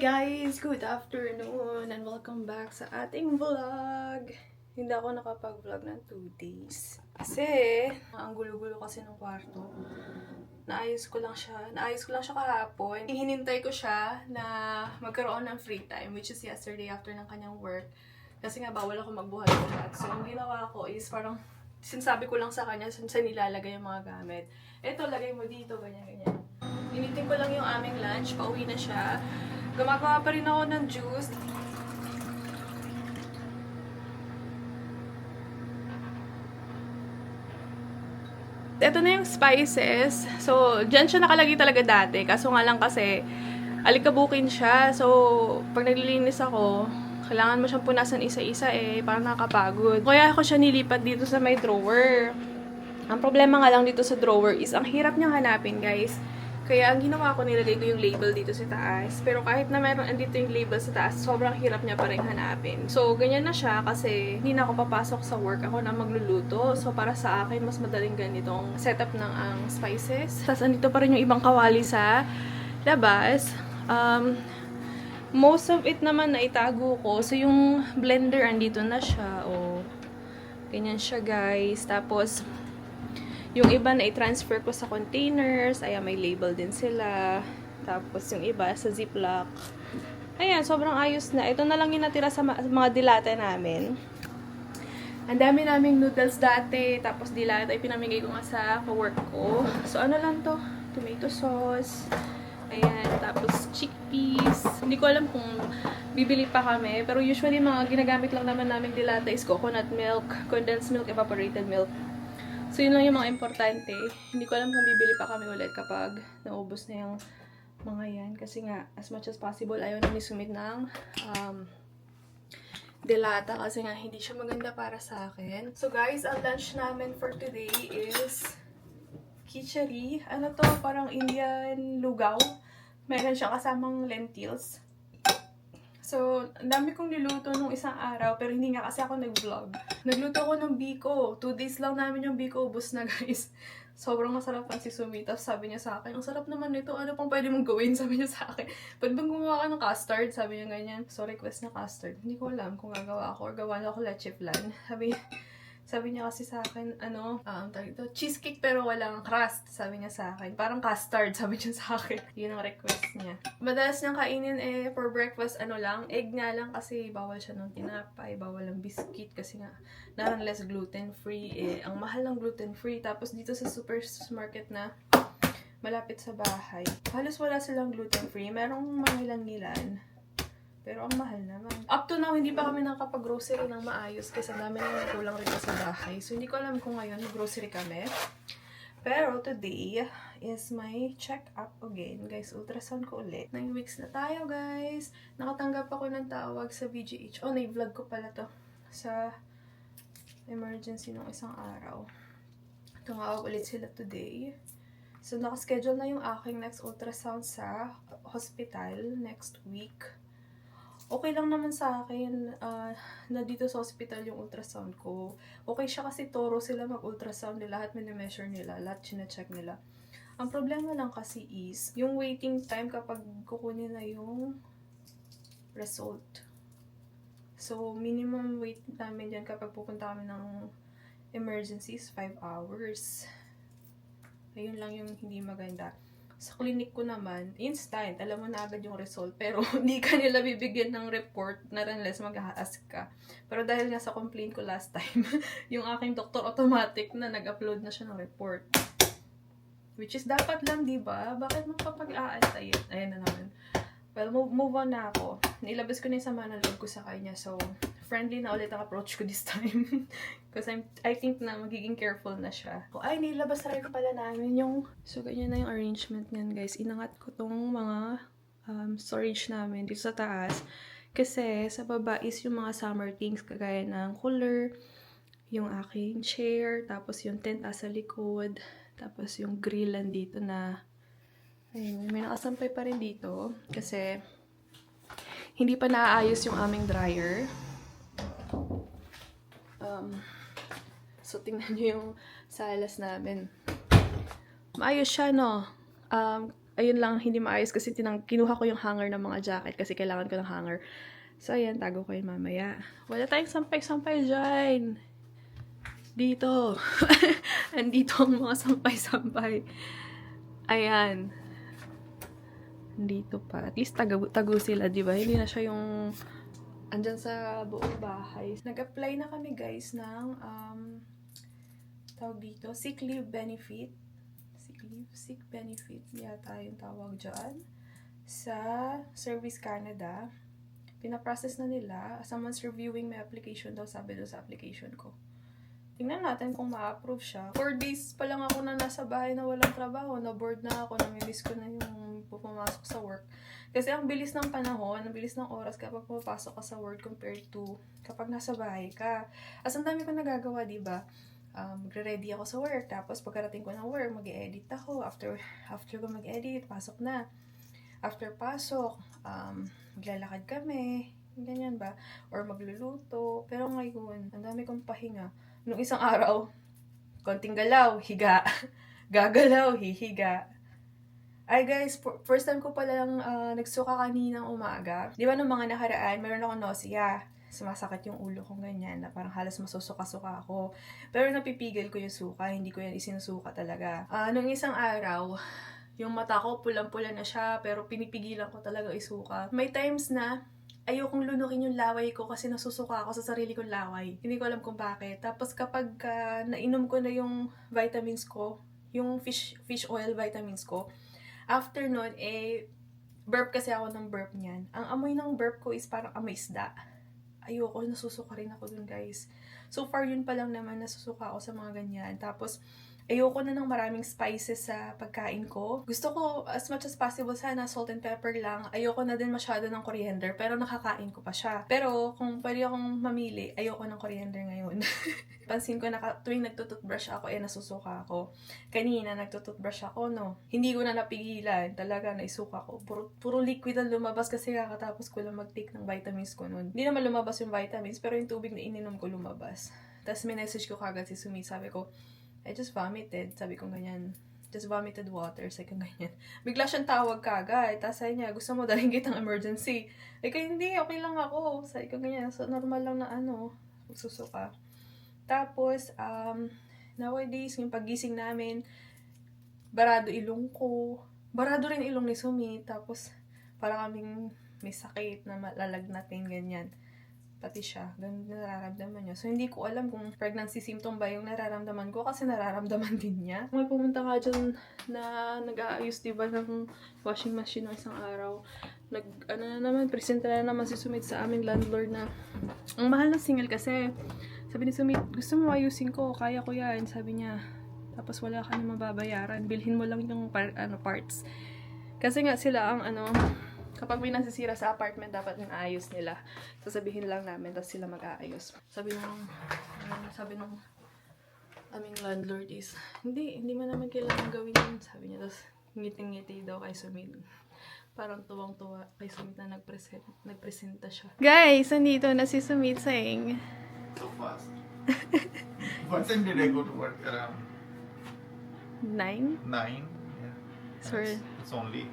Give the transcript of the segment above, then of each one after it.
guys! Good afternoon and welcome back sa ating vlog. Hindi ako nakapag-vlog ng 2 days. Kasi, ang gulo-gulo kasi ng kwarto. Naayos ko lang siya kahapon. Hinintay ko siya na magkaroon ng free time, which is yesterday after ng kanyang work. Kasi nga bawal ako magbuhat-buhat. So, ang ginawa ko is parang sinasabi ko lang sa kanya saan nilalagay yung mga gamit. Ito, lagay mo dito, ganyan-ganyan. Initin ko lang yung aming lunch, pauwi na siya. Gumagawa pa rin ako ng juice. Ito na yung spices. So, dyan siya nakalagay talaga dati. Kaso nga lang kasi, alikabukin siya. So, pag naglilinis ako, kailangan mo siyang punasan isa-isa parang nakakapagod. Kaya ako siya nilipat dito sa may drawer. Ang problema nga lang dito sa drawer is, ang hirap niyang hanapin, guys. Kaya ang ginawa ko, nilagay ko yung label dito sa taas. Pero kahit na meron andito yung label sa taas, sobrang hirap niya pa rin hanapin. So, ganyan na siya kasi hindi na ako papasok sa work. Ako na magluluto. So, para sa akin, mas madaling ganitong setup ng ang spices. Tapos, andito pa rin yung ibang kawali sa labas. Most of it naman na itago ko. So, yung blender, andito na siya. Oh, ganyan siya, guys. Tapos, yung iba na i-transfer ko sa containers. Ayan, may label din sila. Tapos, yung iba sa ziplock. Ayan, sobrang ayos na. Ito na lang yung natira sa mga dilata namin. Ang dami naming noodles dati. Tapos, dilata, ipinamigay ko nga sa work ko. So, ano lang to? Tomato sauce. Ayan, tapos chickpeas. Hindi ko alam kung bibili pa kami. Pero usually, mga ginagamit lang naman namin dilata is coconut milk, condensed milk, evaporated milk. So, yun lang yung mga importante. Hindi ko alam kung bibili pa kami ulit kapag naubos na yung mga yan. Kasi nga, as much as possible, ayaw namin sumit ng delata kasi nga hindi siya maganda para sa akin. So, guys, ang lunch namin for today is khichdi. Ano to? Parang Indian lugaw. Meron siyang kasamang lentils. So, ang dami kong niluto nung isang araw, pero hindi nga kasi ako nag-vlog. Nagluto ako ng biko. 2 days lang namin yung biko, ubos na, guys. Sobrang masarap ang si Sumi. Tapos sabi niya sa akin, ang sarap naman nito, ano pang pwede mong gawin? Sabi niya sa akin, pwede bang gumawa ka ng custard? Sabi niya ganyan. So, request na custard. Hindi ko alam kung gagawa ako or gawa na ako leche flan. Sabi niya kasi sa akin, cheesecake pero walang crust, sabi niya sa akin. Parang custard, sabi niya sa akin. Yun ang request niya. Madalas niyang kainin for breakfast, egg nga lang kasi bawal siya ng tinapay, bawal ng biscuit kasi nga, less gluten-free Ang mahal ng gluten-free. Tapos dito sa supermarket na malapit sa bahay, halos wala silang gluten-free. Merong mga ilan-ilan. Pero ang mahal naman. Up to now, hindi pa kami nakapag-grocery ng maayos kasi dami na kulang rin sa bahay. So, hindi ko alam kung ngayon mag-grocery kami. Pero today is my check-up again. Guys, ultrasound ko ulit. 9 weeks na tayo, guys. Nakatanggap ako ng tawag sa VGH. Oh, na-vlog ko pala to sa emergency nung isang araw. Tumawag ulit sila today. So, nakaschedule na yung aking next ultrasound sa hospital next week. Okay lang naman sa akin na dito sa hospital yung ultrasound ko. Okay siya kasi toro sila mag-ultrasound nila. Lahat minimeasure nila. Lahat chine-check nila. Ang problema lang kasi is yung waiting time kapag kukunin na yung result. So, minimum wait namin yan kapag pupunta kami ng emergency is 5 hours. Ayun lang yung hindi maganda. Sa clinic ko naman, instant, alam mo na agad yung result. Pero hindi ka nila bibigyan ng report na unless mag-a-ask ka. Pero dahil nga sa complaint ko last time, yung aking doktor automatic na nag-upload na siya ng report. Which is dapat lang, di ba? Bakit mo kapag-aantay? Ayan na naman. Well, move on na ako. Nilabas ko na yung sama ng loob ko sa kanya. So, friendly na ulit ang approach ko this time. Kasi I think na magiging careful na siya. Ay, nilabas na rin pala namin yung... So, ganyan na yung arrangement niyan, guys. Inangat ko tong mga storage namin dito sa taas. Kasi sa baba is yung mga summer things kagaya ng cooler, yung aking chair, tapos yung tent sa likod, tapos yung grill dito na... Ayun, may nakasampay pa rin dito. Kasi hindi pa naaayos yung aming dryer. So, tingnan nyo yung salas namin. Maayos siya, no? Ayun lang, hindi maayos kasi kinuha ko yung hanger ng mga jacket kasi kailangan ko ng hanger. So, ayan, tago ko yun mamaya. Wala tayong sampay-sampay dyan. Dito. Andito ang mga sampay-sampay. Ayan. Dito pa. At least tago sila, di ba? Hindi na siya yung andyan sa buong bahay. Nag-apply na kami, guys, ng tawag dito, sick leave benefit. Sick benefit yata yung tawag dyan. Sa Service Canada. Pinaprocess na nila. Someone's reviewing my application daw, sabi doon sa application ko. Tingnan natin kung ma-approve siya. 4 days pa lang ako na nasa bahay na walang trabaho. Na-bored na ako. Namimiss ko na yung pumasok sa work. Kasi ang bilis ng panahon, ang bilis ng oras kapag pumapasok ka sa work compared to kapag nasa bahay ka. As ang dami ko nagagawa, diba? Magre-ready ako sa work. Tapos pagkarating ko ng work, mag-edit ako. After ko mag-edit, pasok na. After pasok, maglalakad kami. Ganyan ba? Or magluluto. Pero ngayon, ang dami kong pahinga. Nung isang araw, konting galaw, higa. Gagalaw, hihiga. Ay guys, first time ko pala lang nagsuka kaninang umaga. Di ba nung mga nakaraan, meron ako nausea. Sumasakit yung ulo ko ganyan, na parang halos masusuka-suka ako. Pero napipigil ko yung suka, hindi ko yan isinusuka talaga. Nung isang araw, yung mata ko pulang-pula na siya, pero pinipigilan ko talaga isuka. May times na ayokong lunukin yung laway ko kasi nasusuka ako sa sarili kong laway. Hindi ko alam kung bakit. Tapos kapag nainom ko na yung vitamins ko, yung fish oil vitamins ko, after nun, burp kasi ako ng burp niyan. Ang amoy ng burp ko is parang amoy isda. Ayoko, nasusuka rin ako dun, guys. So far, yun pa lang naman, nasusuka ako sa mga ganyan. Tapos, ayoko na ng maraming spices sa pagkain ko. Gusto ko, as much as possible, sana salt and pepper lang. Ayoko na din masyado ng coriander, pero nakakain ko pa siya. Pero, kung pwede akong mamili, ayoko ng coriander ngayon. Pansin ko na tuwing nagtututbrush ako, nasusuka ako. Kanina, nagtututbrush ako, no? Hindi ko na napigilan. Talaga, naisuka ko. Puro liquid ang lumabas kasi kakatapos ko lang mag-take ng vitamins ko nun. Hindi naman lumabas yung vitamins, pero yung tubig na ininom ko lumabas. Tapos, message ko kagad si Sumi. Sabi ko, I just vomited. Sabi ko ganyan. Just vomited water. Sabi ko ganyan. Bigla siyang tawag kagad. Tapos sabi niya, gusto mo dalhin kitang emergency. Hindi, okay lang ako. Sabi ko ganyan. So, normal lang na magsusuka. Tapos, nowadays, yung paggising namin, barado ilong ko. Barado rin ilong ni Sumi. Tapos, para kaming may sakit na malalagnatin, ganyan. Pati siya, ganun nararamdaman niya. So, hindi ko alam kung pregnancy symptom ba yung nararamdaman ko kasi nararamdaman din niya. May pumunta ka dyan na nag-aayos, diba, ng washing machine ng isang araw. Presenta na naman si Sumit sa aming landlord na ang mahal ng single kasi. Sabi ni Sumit, gusto mo ayusin ko, kaya ko yan, sabi niya. Tapos wala ka na mababayaran, bilhin mo lang yung parts. Kasi nga sila ang kapag may nasisira sa apartment, dapat inaayos nila. Sasabihin lang namin, tapos sila mag-aayos. Sabi nung aming landlord is, hindi mo naman kailangan gawin yun. Sabi niya, tapos ngiting-ngiti daw kay Sumit. Parang tuwang-tuwa kay Sumit na nagpresenta siya. Guys, nandito na si Sumit saying, so fast. What time did I go to work? Around 9? 9? Yeah. Sorry. It's only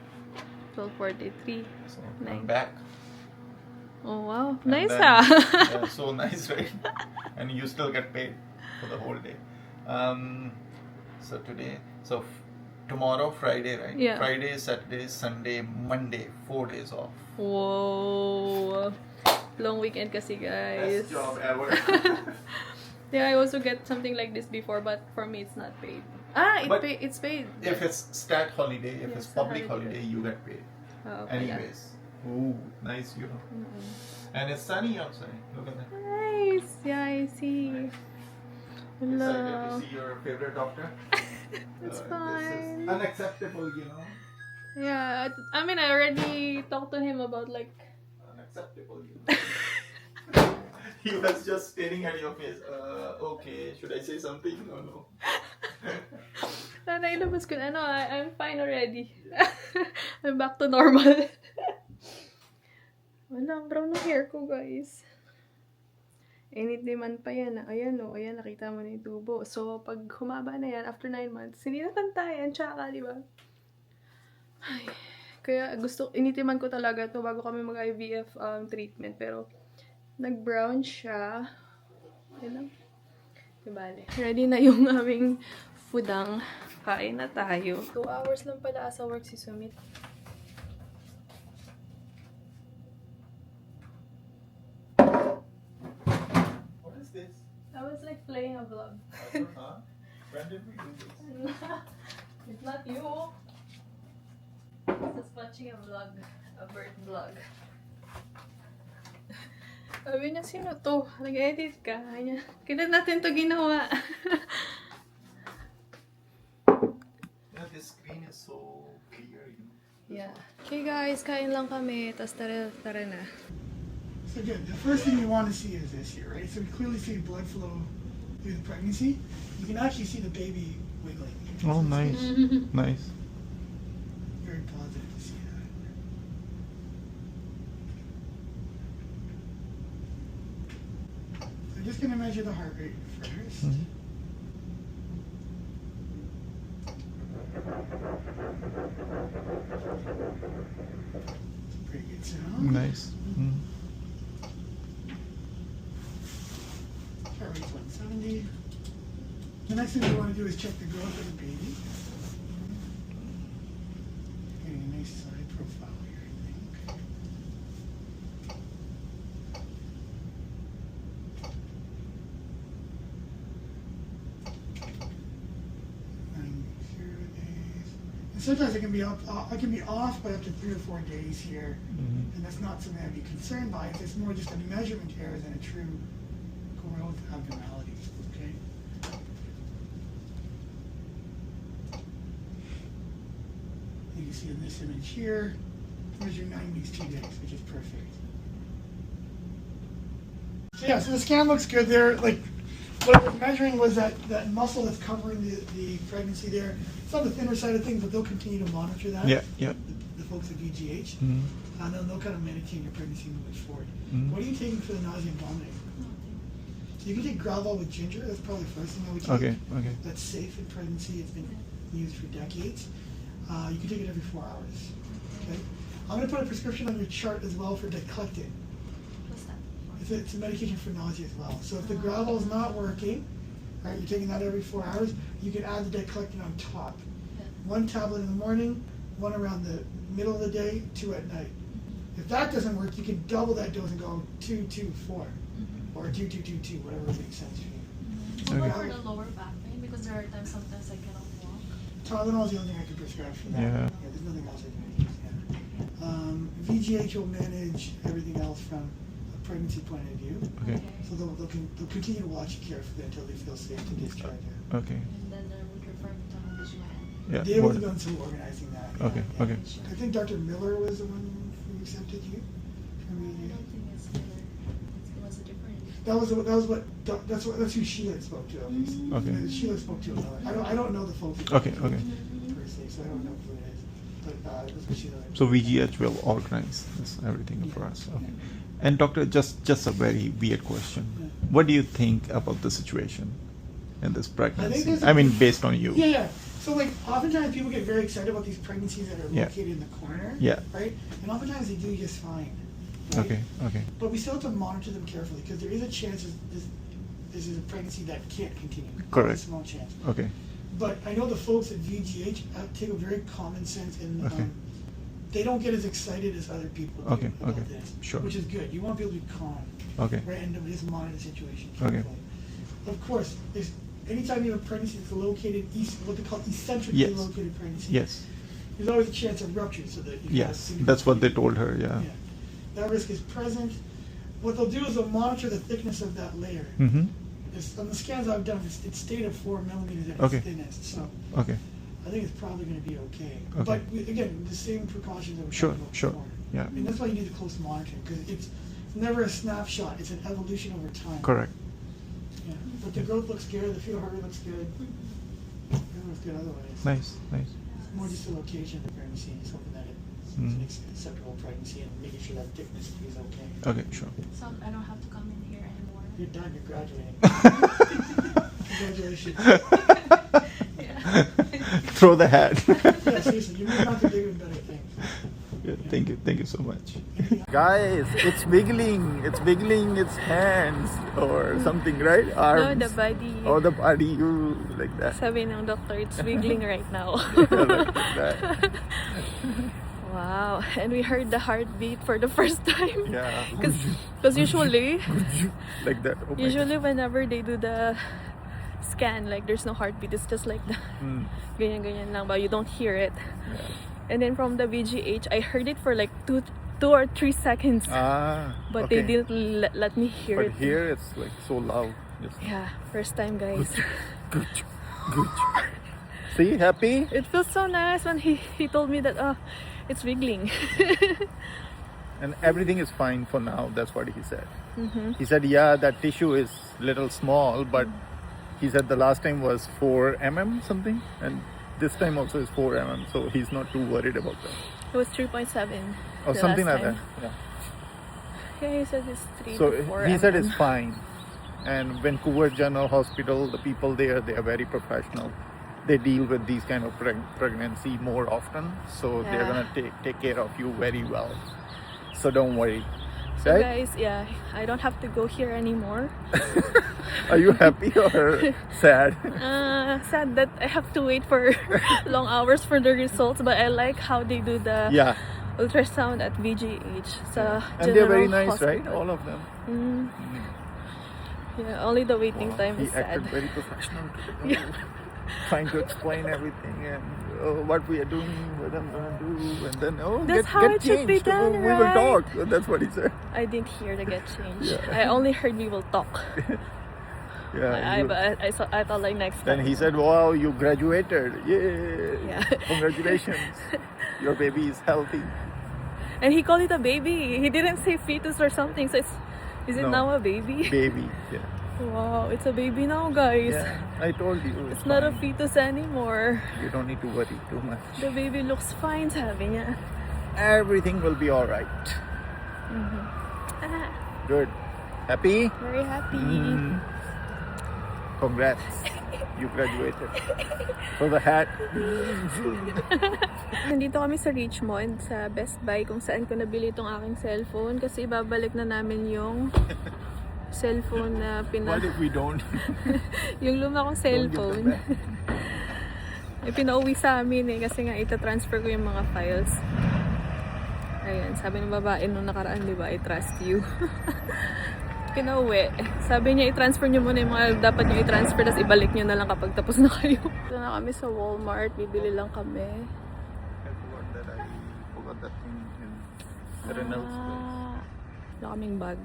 12:43. so 9. I'm back. Oh wow, And nice then- ah. Yeah, so nice, right? And you still get paid for the whole day. So tomorrow, Friday, right? Yeah. Friday, Saturday, Sunday, Monday, 4 days off. Whoa. Long weekend kasi, guys. Best job ever. Yeah, I also get something like this before, but for me it's not paid. But It's paid. If it's stat holiday, if Yes, it's public holiday. holiday, you get paid. Oh, okay, yeah. Anyways. Ooh, nice, you know. And it's sunny outside. Look at that. Nice. Yeah, I see. Excited to Hello. see your favorite doctor? It's This fine. is unacceptable, you know. Yeah, I mean, I already talked to him about like. Unacceptable, you know. He was just staring at your face. Okay, should I say something? No. Nailabas ko na, I'm fine already. I'm back to normal. Wala, brown ang hair ko, guys. Anytime pa yan. Ayan, ayan, nakita mo na yung tubo. So, pag humaba na yan, after 9 months, hindi na pantayan, tsaka, di ba? Kaya initiman ko talaga to bago kami mag-IVF treatment. Pero, nag-brown siya. Yun lang. Dibale. Ready na yung aming foodang. Kain na tayo. 2 hours lang pala sa work si Sumit. What is this? I was like playing a vlog. Huh? When did we do this? It's not you. I was just watching a vlog. A bird vlog. Sabi niya, sino to? Nag-edit ka. Niya, kailan natin to ginawa? Yeah, this screen is so clear, you know. Yeah. Okay guys, kain lang kami. Tapos tara na. So good. The first thing you want to see is this here, right? So we clearly see blood flow through the pregnancy. You can actually see the baby wiggling. Oh, So it's nice. Nice. very positive to see that. So I'm just going to measure the heart rate first. Mhm. Pretty good sound. Nice. Mm. Heart rate's 170. The next thing we want to do is check the growth of the baby. Getting a nice side profile here, I think. And sometimes it can be off by up to 3 or 4 days here, Mhm. and that's not something I'd be concerned by. It's more just a measurement error than a true growth abnormality. Okay. You can see in this image here, there's your 9 weeks 2 days, which is perfect. So yeah, so the scan looks good there. Like what we're measuring was that muscle that's covering the pregnancy there. It's on the thinner side of things, but they'll continue to monitor that. Yeah, yeah. The folks at VGH, Mm. and they'll kind of maintain your pregnancy moving forward. Mm. What are you taking for the nausea and vomiting? So you can take Gravol with ginger. That's probably the first thing I would take. Okay, okay. That's safe in pregnancy. It's been used for decades. You can take it every 4 hours. Okay. I'm going to put a prescription on your chart as well for Diclectin. What's that? It's a medication for nausea as well. So if the Gravol is not working, right, you're taking that every 4 hours, you can add the Diclectin on top. Yeah. 1 tablet in the morning, 1 around the middle of the day, 2 at night. If that doesn't work, you can double that dose and go 2, 2, 4, or 2, 2, 2, 2, whatever makes sense for you. What Okay. about for the lower back pain? Because there are times sometimes I cannot walk. Tylenol is the only thing I can prescribe for that. Yeah. There's nothing else I can use. Yeah. VGH will manage everything else from a pregnancy point of view. Okay. So they'll continue to watch you carefully until they feel safe to discharge you. Okay. And then I would refer me to OBGYN. Yeah. They what- have done some organizing that. Okay, Yeah. okay. I think Dr. Miller was the one who accepted you. I don't think it's Miller. It was a different. That's who Sheila spoke to. At least. Okay. Sheila spoke to Miller. I don't know the folks. Okay, okay. Per se, so I don't know who it is. But that's what Sheila. So VGH will organize this everything for us. Okay. And doctor, just a very weird question. What do you think about the situation in this pregnancy? there's I a- mean, based on you. Yeah. So like oftentimes people get very excited about these pregnancies that are Yeah. located in the corner. Yeah. Right? And oftentimes they do just fine. Right? Okay, okay. But we still have to monitor them carefully because there is a chance this is a pregnancy that can't continue. Correct. A small chance. Okay. But I know the folks at VGH take a very common sense and Okay. they don't get as excited as other people do Okay, about okay. this. Sure. Which is good. You want people to be calm. Okay. Right? And just monitor the situation Okay. carefully. Of course, anytime you have a pregnancy that's located what they call eccentrically Yes. located pregnancy. Yes. There's always a chance of rupture so that you Yes. That's what they told her. Yeah. That risk is present. What they'll do is they'll monitor the thickness of that layer. Mm-hmm. On the scans I've done, it's stayed at 4 millimeters at Okay. its thinnest. So Okay. I think it's probably going to be okay. Okay. But again, the same precautions that we Sure, talked about sure. before. Yeah. And that's why you need the close monitoring because it's never a snapshot. It's an evolution over time. Correct. Yeah. But the growth looks good. The fetal heart rate looks good. Everything looks good otherwise. Nice, nice. It's more just the location of the pregnancy and hoping that it's an acceptable pregnancy and making sure that thickness is okay. Okay, sure. So I don't have to come in here anymore. You're done. You're graduating. Congratulations. Yeah. Throw the hat. Yeah, seriously, you're moving on to bigger and better Good. Thank you. Thank you so much. Guys, it's wiggling its hands or something, right? No, Arms. the body. Or the body, you like that. Sabi ng doctor, it's wiggling right now. Like that. Wow. And we heard the heartbeat for the first time. Yeah. Because usually, Like that. Oh my usually whenever they do the scan, like there's no heartbeat. It's just like the Mm. ganyan-ganyan lang, but you don't hear it. Yeah. And then from the VGH, I heard it for like 2 or 3 seconds. Okay. But they didn't let me hear But it. here it's like so loud. Just Yeah, first time, guys. good. See, happy? It feels so nice when he told me that it's wiggling. And everything is fine for now. That's what he said. Mm-hmm. He said, yeah, that tissue is little small, but he said the last time was 4 mm something, and this time also is 4 mm. So he's not too worried about that. It was 3.7. Or the something last like time. that. Yeah. Yeah, he said it's 3 So to 4 he said it's mm. fine. And Vancouver General Hospital, the people there, they are very professional. They deal with these kind of pregnancy more often, so they're Yeah. gonna take care of you very well. So don't worry. So Right? guys, yeah, I don't have to go here anymore. Are you happy or sad? Sad that I have to wait for long hours for the results, but I like how they do the Yeah. ultrasound at VGH. So And they're very nice, right? All of them. Yeah, only the waiting time He is sad. acted very professional today. Trying to explain everything and what we are doing, what I'm gonna do, and then That's how get it should be changed. done, We will right? talk. That's what he said. I didn't hear the get change. Yeah. I only heard we will talk. Yeah. I thought like next time. Then he said, "Wow, you graduated! Yay! Yeah. Congratulations! Your baby is healthy." And he called it a baby. He didn't say fetus or something. So is it No. now a baby? Baby. Yeah. Wow, it's a baby now, guys. Yeah. I told you. It's not a fine. fetus anymore. You don't need to worry too much. The baby looks fine, sabi niya. Everything will be all right. Ah, Good. Happy? very happy. Congrats. You graduated. For the hat. Nandito kami sa Richmond, sa Best Buy, kung saan ko nabili itong aking cellphone. Kasi ibabalik na namin yung cellphone na What if we don't? yung luma kong Don't cellphone. give them back. Pinauwi sa amin kasi nga ita-transfer ko yung mga files. Ayan, sabi ng babae nung nakaraan, di ba, I trust you. Pinauwi. Sabi niya, i-transfer niyo muna yung mga dapat niyo i-transfer, tapos ibalik niyo na lang kapag tapos na kayo. Ito na kami sa Walmart, bibili lang kami. I forgot that thing in Reynolds place. Wala kaming bag.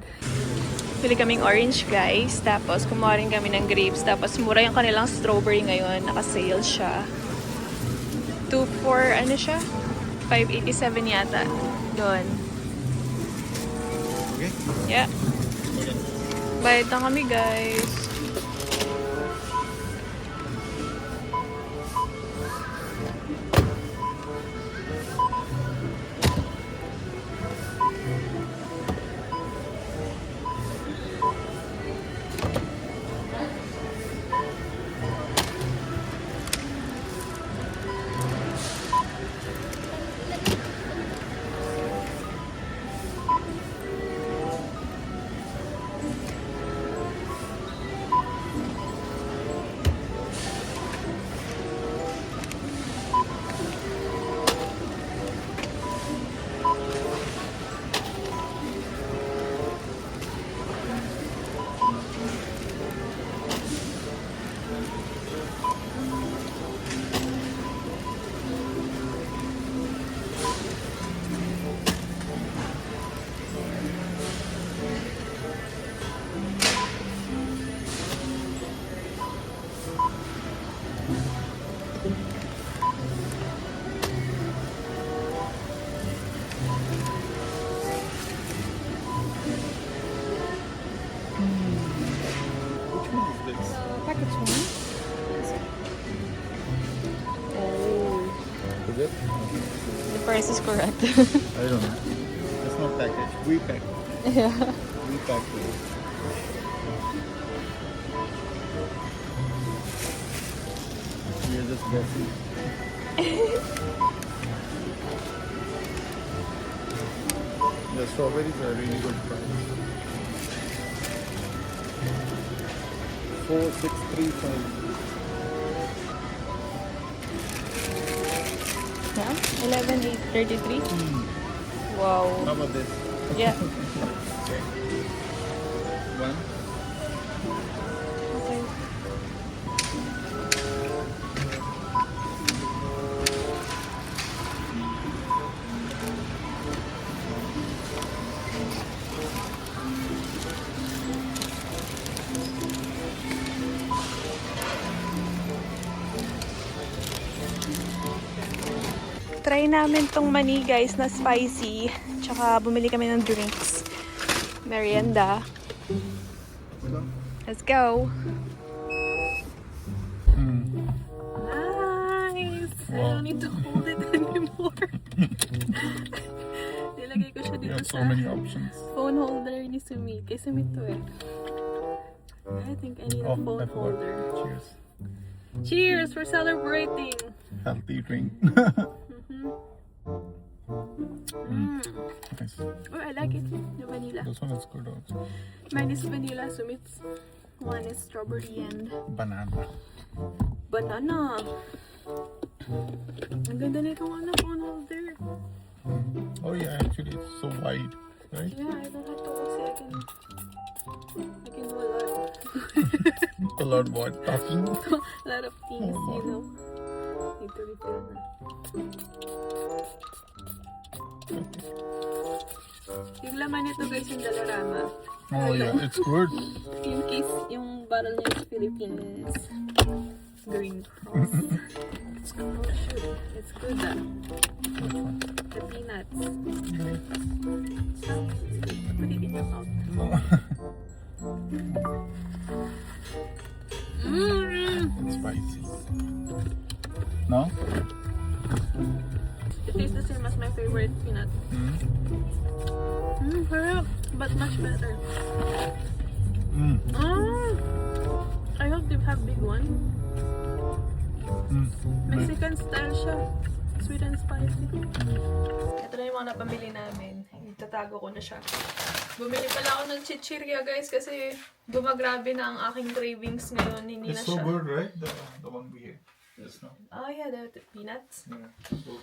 Pili kaming orange, guys. Tapos, kumuha rin kami ng grapes. Tapos, mura yung kanilang strawberry ngayon. Naka-sale siya. 2 for, ano siya? 587 yata. Doon. Okay. Yeah. Bayad na kami, guys. Which one is this? Package one. Oh. Is it? The price is correct. I don't know. It's not packaged. We packed. Yeah. We packed it. We are just guessing. The strawberries are really good price. 4635. Yeah? 11,833. Wow. How about this? Yeah. One. Okay. Try namin tong mani guys na spicy. Tsaka bumili kami ng drinks. Merienda. Let's go. Nice! I Wow. don't need to hold it anymore. Nilagay ko siya You dito have so sa many options. phone holder ni Sumit. Kay Sumit to eh. I think I need a phone I forgot. holder. Cheers. Cheers! We're celebrating! Healthy drink. Nice. Oh, I like it. The vanilla. This one is good also. Mine is vanilla. Sumit's one is strawberry and Banana. banana. Ang ganda nitong phone holder. Oh yeah, actually it's so wide, right? Yeah, I don't have to kasi I can do a lot. A lot what? Talking? A lot of things, Oh, you know. Need to refill na. Yung laman nito guys yung Dalarama. Oh yeah, it's good. Yung case, yung bottle niya is Philippines Green Cross. Oh shoot, it's good ah. Which one? The peanuts. Put it in your mouth. It's spicy. No? It tastes the same as my favorite peanut. Harap, but much better. I hope they have big one. Mexican style siya. Sweet and spicy. Ito na yung mga napamili namin. Itatago ko na siya. Bumili pala ako ng chichirya guys kasi gumagrabe na ang aking cravings ngayon. Hindi na It's so siya. good, right? The one we had just now. Oh yeah, the peanuts. Yeah. So,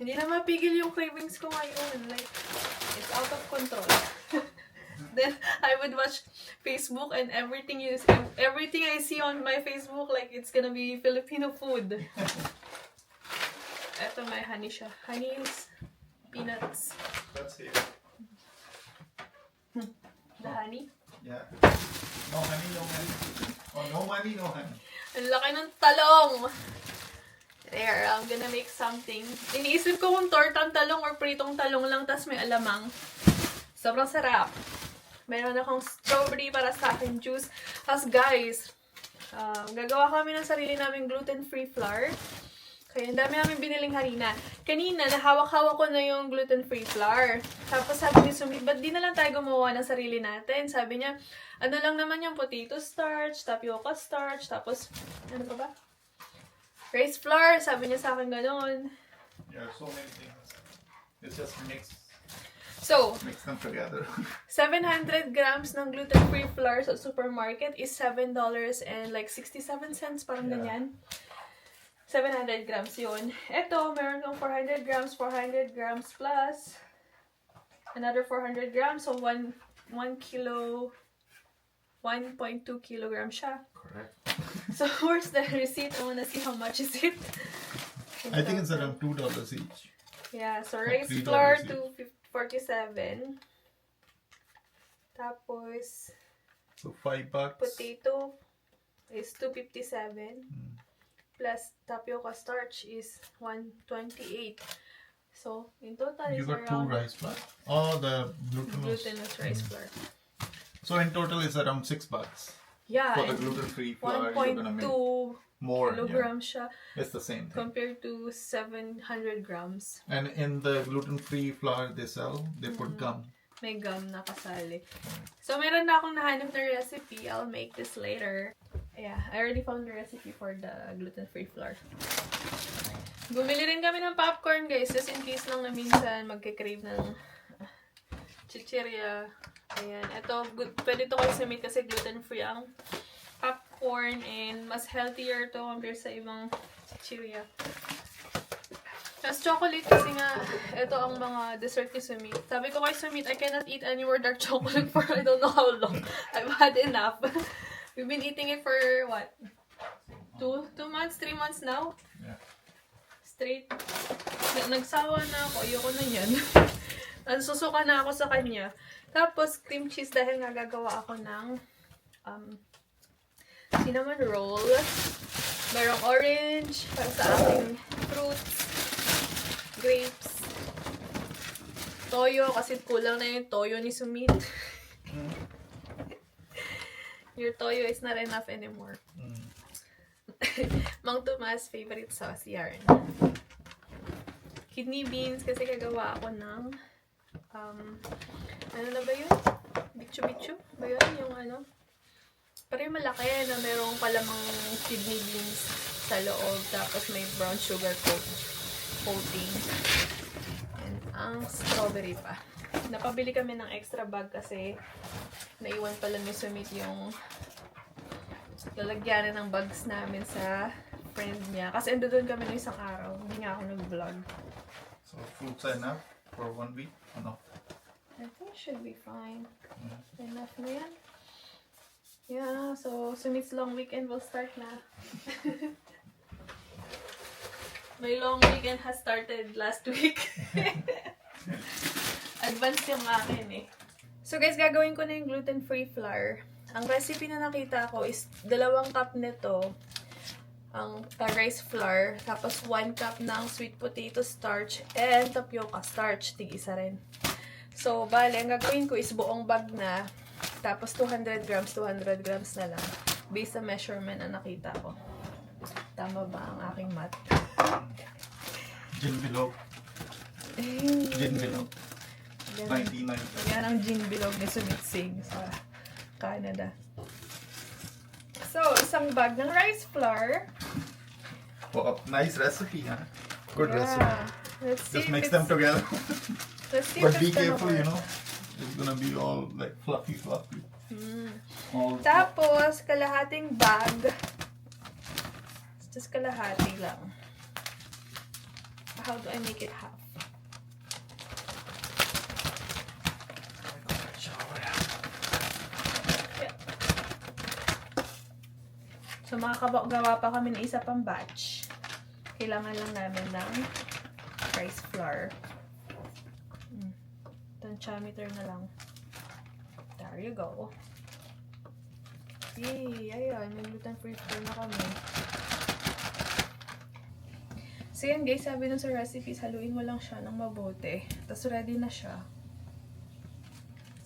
Hindi na mapigil yung cravings ko ngayon. Like, it's out of control. Then I would watch Facebook and everything I see on my Facebook, like it's gonna be Filipino food. Eto may honey siya. Honey is peanuts. that's it. The honey. Yeah. No honey, no honey. Oh, no money, no honey. Ang laki ng talong! There, I'm gonna make something. Iniisip ko kung tortang talong or pritong talong lang tas may alamang. Sobrang sarap. Meron akong strawberry para sa akin juice. Tapos guys, gagawa kami ng sarili naming gluten-free flour. Kaya ang dami namin biniling harina. Kanina, nahawak-hawak ko na yung gluten-free flour. Tapos sabi ni Sumi, ba't di na lang tayo gumawa ng sarili natin? Sabi niya, ano lang naman yung potato starch, tapioca starch, tapos, ano pa ba? Rice flour, sabi niya sa akin gano'n. Yeah, so many things. It's just mix them together. 700 grams ng gluten-free flour sa supermarket is $7.67, parang ganyan. 700 grams yun. Ito, meron kang 400 grams plus another 400 grams. So, 1 kilo, 1.2 kilograms siya. Correct. So, where's the receipt? I wanna see how much is it. I think it's around $2 each. Yeah, so Or rice $3 flour, each. $2.47. Tapos, So $5. potato is $2.57. Plus tapioca starch is $1.28. So, in total You is got 2 around rice flour. Oh, the glutinous. glutinous rice flour. So in total, it's around $6. Yeah, For the and gluten-free flour, you're gonna make 1.2 more. kilograms siya Yeah. It's the same thing. compared to 700 grams. And in the gluten-free flour they sell, they put gum. May gum na kasali. So, meron na akong nahanap na recipe. I'll make this later. Yeah, I already found the recipe for the gluten-free flour. Bumili rin kami ng popcorn, guys. Just in case lang na minsan magkikrave ng chichirya. Ayan. Ito, good, pwede to kayo sumit kasi gluten-free ang popcorn and mas healthier to compared sa ibang chichirya. Tapos chocolate kasi nga, ito ang mga dessert ni Sumit. Sabi ko kay Sumit, I cannot eat any more dark chocolate for I don't know how long. I've had enough. We've been eating it for what? 2 months, 3 months now? Yeah. Straight. Nagsawa na ako, ayoko na yan. Nasusuka na ako sa kanya. Tapos cream cheese dahil nga gagawa ako ng cinnamon roll. Merong orange para sa aking fruits. Grapes. Toyo, kasi kulang na yung toyo ni Sumit. Your toyo is not enough anymore. Mang Tomas, favorite sauce, yarn. Kidney beans, kasi gagawa ako ng ano na ba yun? Bichu-bichu? Ba yun? Yung ano? Parang malaki na merong palamang kidney beans sa loob. Tapos may brown sugar coating. And ang strawberry pa. Napabili kami ng extra bag kasi naiwan pala ni Sumit yung lalagyanan ng bags namin sa friend niya. Kasi ando doon kami ng isang araw. Hindi nga ako nag-vlog. So fruits are enough for 1 week or no? I think it should be fine. Enough na yan. Yeah, so Sumit's long weekend will start na. My long weekend has started last week. Advance yung akin eh. So guys, gagawin ko na yung gluten-free flour. Ang recipe na nakita ko is 2 cup nito ang rice flour, tapos 1 cup ng sweet potato starch and tapioca starch, tig-isa rin. So, bale, ang gagawin ko is buong bag na, tapos 200 grams na lang, based sa measurement na nakita ko. Tama ba ang aking math? Gin bilog. Gin bilog. 99. Yan ang gin bilog ni Sumit Singh sa Canada. So, isang bag ng rice flour. Wow, nice recipe, huh? Good Yeah. recipe. Let's see Just if mix it's- them together. Let's see But if be it's gonna careful, work. you know. It's gonna be all like fluffy. All Tapos, kalahating bag. Just kalahati lang. How do I make it half? Yeah. So, makakagawa pa kami ng isa pang batch. Kailangan lang namin ng rice flour. Tensiometer na lang. There you go. Yay! Ayan, may gluten-free flour na kami. So yan guys, sabi dun sa recipes, haluin mo lang siya ng mabuti. Tapos ready na siya.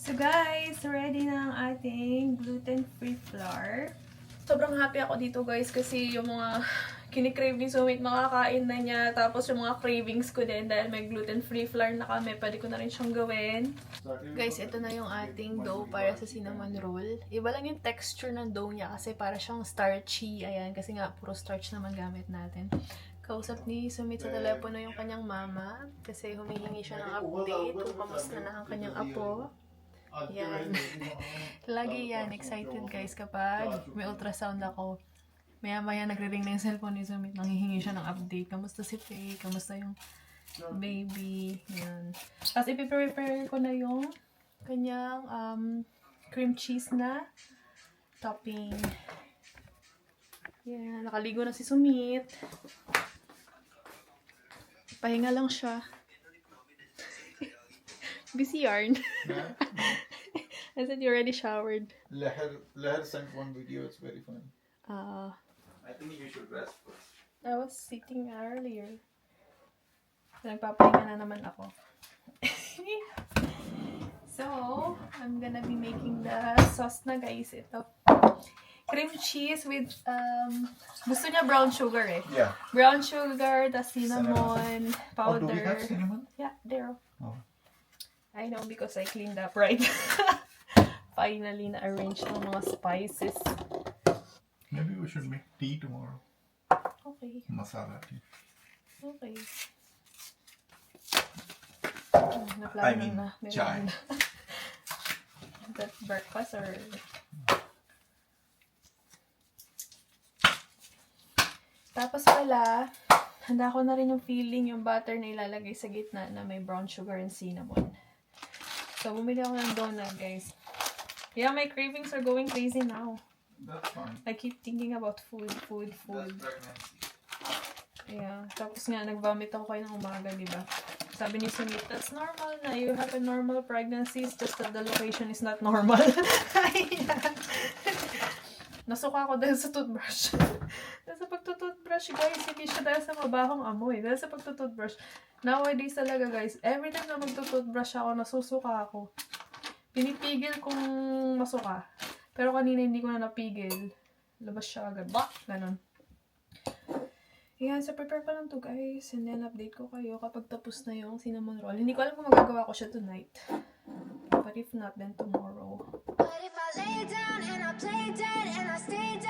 So guys, ready na ang ating gluten-free flour. Sobrang happy ako dito guys kasi yung mga kinikrave ni Sumit, makakain na niya. Tapos yung mga cravings ko din dahil may gluten-free flour na kami, pwede ko na rin siyang gawin. Guys, ito na yung ating dough para sa cinnamon roll. Iba lang yung texture ng dough niya kasi para siyang starchy. Ayan, kasi nga puro starch naman gamit natin. Kausap ni Sumit sa telepono yung kanyang mama kasi humihingi siya ng update kung kamusta na ang kanyang apo. Yan. Lagi yan, excited guys kapag may ultrasound ako. Maya-maya nagre-ring na yung cellphone ni Sumit, nanghihingi siya ng update. Kamusta si Faye? Kamusta yung baby? Yan. Tapos ipiprepare ko na yung kanyang cream cheese na topping. Yan. Nakaligo na si Sumit. Pahinga lang siya. Busy yarn. I said you already showered. Leher sent one video. It's very funny. I think you should rest first. I was sitting earlier. Nagpapahinga na naman ako. So, I'm gonna be making the sauce na guys. Ito. Cream cheese with, gusto niya brown sugar eh. Yeah. Brown sugar, the cinnamon Oh, powder. do we have cinnamon? Yeah, there. Oh. I know because I cleaned up right. Finally, na-arrange ng mga spices. Maybe we should make tea tomorrow. Okay. Masala tea. Okay. I mean, Na. chai. Na. that breakfast or... Tapos pala, handa ko na rin yung feeling yung butter na ilalagay sa gitna na may brown sugar and cinnamon. So, bumili ako ng donut, guys. Yeah, my cravings are going crazy now. That's fine. I keep thinking about food. That's pregnancy. Yeah. Tapos nga, nag-vomit ako kayo ng umaga, di ba? Sabi ni Sumit, that's normal na. You have a normal pregnancy. It's just that the location is not normal. Yeah. Nasuka ako dahil sa toothbrush. Dahil sa pagtutoothbrush, guys, hindi siya dahil sa mabahong amoy. Dahil sa pagtutoothbrush. Nowadays talaga, guys, every time na magtutoothbrush ako, nasusuka ako. Pinipigil kong masuka. Pero kanina hindi ko na napigil. Labas siya agad. Bah! Ganon. Ayan, so prepare pa lang to, guys. And then update ko kayo kapag tapos na yung cinnamon roll. Hindi ko alam kung magagawa ko siya tonight. But if not, then tomorrow. But if I lay down and I play dead and I stay